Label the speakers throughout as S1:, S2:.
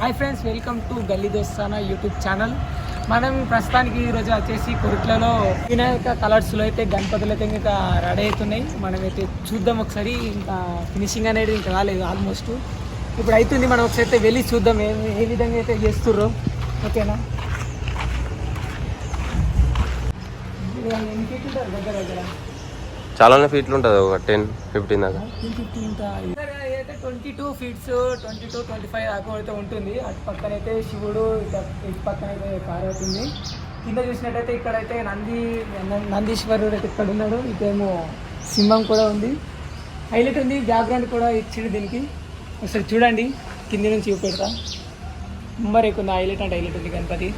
S1: Hi friends, welcome to గల్లీ దోస్తానా YouTube channel. మనం ప్రస్తుతానికి ఈరోజు వచ్చేసి కొరుట్లలో వినాయక కలర్స్లో అయితే గణపతులు అయితే ఇంకా రెడీ అవుతున్నాయి. మనమైతే చూద్దాం ఒకసారి. ఇంకా ఫినిషింగ్ అనేది ఇంకా రాలేదు, ఆల్మోస్ట్ ఇప్పుడు అవుతుంది. మనం ఒకసారి అయితే వెళ్ళి చూద్దాం ఏ విధంగా అయితే చేస్తుర్రో. ఓకేనా? ఎన్ని ఫీట్ ఉంటారు దగ్గర దగ్గర?
S2: చాలానే ఫీట్లు ఉంటుంది, ఒక 10-15 దాకా.
S1: 10-15 ఉంటాయి. అయితే 22 ఫీట్స్ 22-25 దాకా అయితే ఉంటుంది. అటు పక్కన అయితే శివుడు, ఇటు పక్కన అయితే పార్వతి ఉంది. కింద చూసినట్టయితే ఇక్కడైతే నందీశ్వరుడు అయితే ఇక్కడ ఉన్నాడు. ఇటేమో సింహం కూడా ఉంది. హైలైట్ ఉంది, బ్యాక్గ్రౌండ్ కూడా ఇచ్చిండు దీనికి. ఒకసారి చూడండి, కింది నుంచి చూపెడతా. నెంబర్ ఎక్కువ ఉంది, హైలైట్ అంటే హైలైట్ ఉంది గణపతి.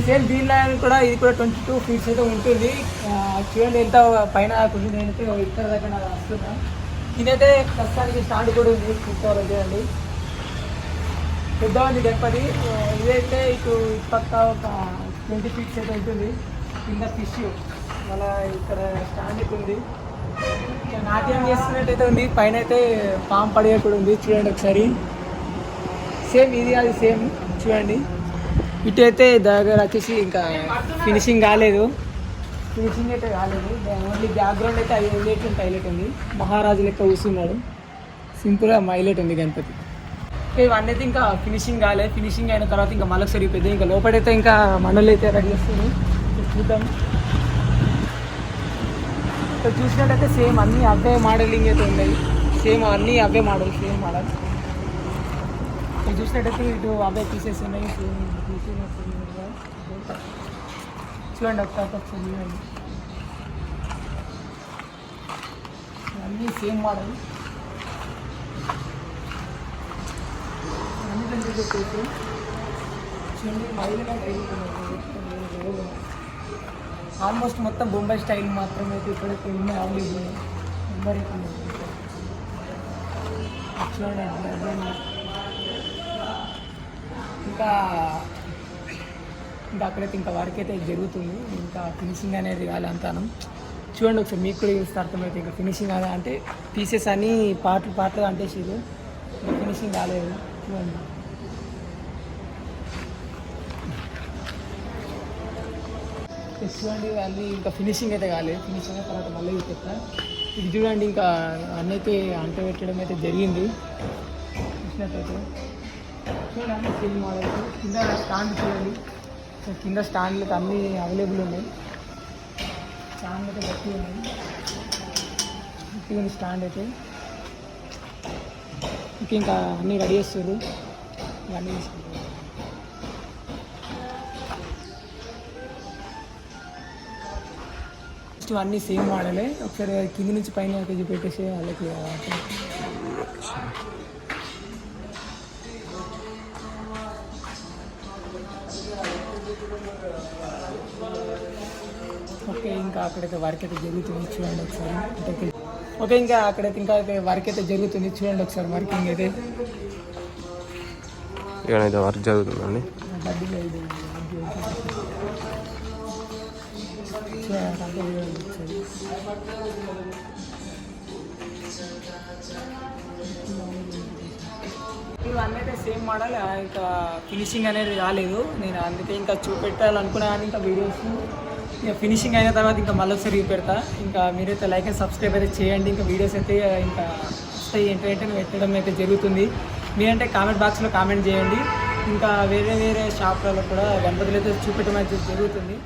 S1: సేమ్ దీనిలో కూడా ఇది కూడా 22 ఫీట్స్ అయితే ఉంటుంది. చూడండి ఎంత పైన కాకుండా నేనైతే ఇక్కడ దగ్గర నాకు వస్తున్నా. ఇదైతే ప్రస్తుతానికి స్టాండ్ కూడా ఉంది, కూర్చోవాలి. చూడండి, పెద్ద ఉంది గణపతి. ఇదైతే ఇటు పక్క ఒక 20 ఫీట్స్ అయితే ఉంటుంది. కింద ఫిష్ మళ్ళీ ఇక్కడ స్టాండ్ అయితే ఉంది. నాట్యం చేస్తున్నట్టయితే ఉంది. పైన అయితే పాము పడిగే కూడా ఉంది. చూడండి ఒకసారి, సేమ్ ఇది అది సేమ్. చూడండి, ఇటు అయితే దగ్గర వచ్చేసి ఇంకా ఫినిషింగ్ కాలేదు. ఫినిషింగ్ అయితే కాలేదు, ఓన్లీ బ్యాక్గ్రౌండ్ అయితే హైలైట్ ఉంటే హైలైట్ ఉంది. మహారాజు లెక్క కూర్చున్నాడు, సింపుల్గా హైలైట్ ఉంది గణపతి. ఇవన్నీ అయితే ఇంకా ఫినిషింగ్ కాలేదు. ఫినిషింగ్ అయిన తర్వాత ఇంకా మళ్ళీ సరిపోయింది. ఇంకా లోపలైతే ఇంకా మనలు అయితే రెడీ చేస్తుంది. చూద్దాం. ఇక్కడ చూసినట్టయితే సేమ్ అన్నీ అవే మోడలింగ్ అయితే ఉన్నాయి. సేమ్ అన్నీ అవే మోడల్, సేమ్ మోడల్. ఇది చూసినట్టయితే ఇటు అవే పీసెస్ ఉన్నాయి. సేమ్ చూడండి ఒకసారి చూడండి, అన్నీ సేమ్ మోడల్. అన్ని చూడండి, ఆల్మోస్ట్ మొత్తం బొంబాయి స్టైల్ మాత్రమే అయితే ఇక్కడైతే ఉన్నాయి. అవైలబుల్ నెంబర్ అయితే చూడండి. ఇంకా అక్కడైతే ఇంకా వర్క్ అయితే జరుగుతుంది. ఇంకా ఫినిషింగ్ అనేది కాలంతానం. చూడండి ఒకసారి, మీకు కూడా చూస్తే అర్థమైతే ఇంకా ఫినిషింగ్ అదే అంటే పీసెస్ అన్నీ పాటలు అంటేసారు, ఇంకా ఫినిషింగ్ కాలేదు. చూడండి, చూడండి అన్నీ ఇంకా ఫినిషింగ్ అయితే కాలేదు. ఫినిషింగ్ అయిన తర్వాత మళ్ళీ చెప్తా. ఇది చూడండి, ఇంకా అన్నీ అయితే అంట పెట్టడం అయితే జరిగింది. చూసినట్టయితే చూడండి, సేమ్ మోడల్. కింద స్టాండ్ చూడండి, కింద స్టాండ్లు అన్నీ అవైలబుల్ ఉన్నాయి. స్టాండ్ అయితే గట్టి ఉన్నాయి. గట్టిగా స్టాండ్ అయితే ఇంకా అన్నీ రెడీ చేస్తారు. ఇవన్నీ అన్నీ సేమ్ మోడలే. ఒకసారి కింది నుంచి పైన చూపెట్టేసి వాళ్ళకి. ఓకే, ఇంకా అక్కడైతే వర్క్ అయితే జరుగుతుంది. చూడండి ఒకసారి. ఓకే, ఇంకా అక్కడైతే ఇంకా వర్క్ అయితే జరుగుతుంది. చూడండి ఒకసారి, వర్కింగ్ అయితే
S2: వర్క్ జరుగుతుందండి.
S1: ఇవన్నీ అయితే సేమ్ మోడల్. ఇంకా ఫినిషింగ్ అనేది రాలేదు. నేను అందుకే ఇంకా చూపెట్టాలనుకున్నా, కానీ ఇంకా వీడియోస్ ఇంకా ఫినిషింగ్ అయిన తర్వాత ఇంకా మళ్ళీ ఒకసారి పెడతా. ఇంకా మీరైతే లైక్ అండ్ సబ్స్క్రైబ్ అయితే చేయండి. ఇంకా వీడియోస్ అయితే ఇంకా వస్తాయి, వెంటనే పెట్టడం అయితే జరుగుతుంది. మీరంటే కామెంట్ బాక్స్లో కామెంట్ చేయండి. ఇంకా వేరే షాప్లలో కూడా గణపతులు అయితే చూపెట్టడం అయితే జరుగుతుంది.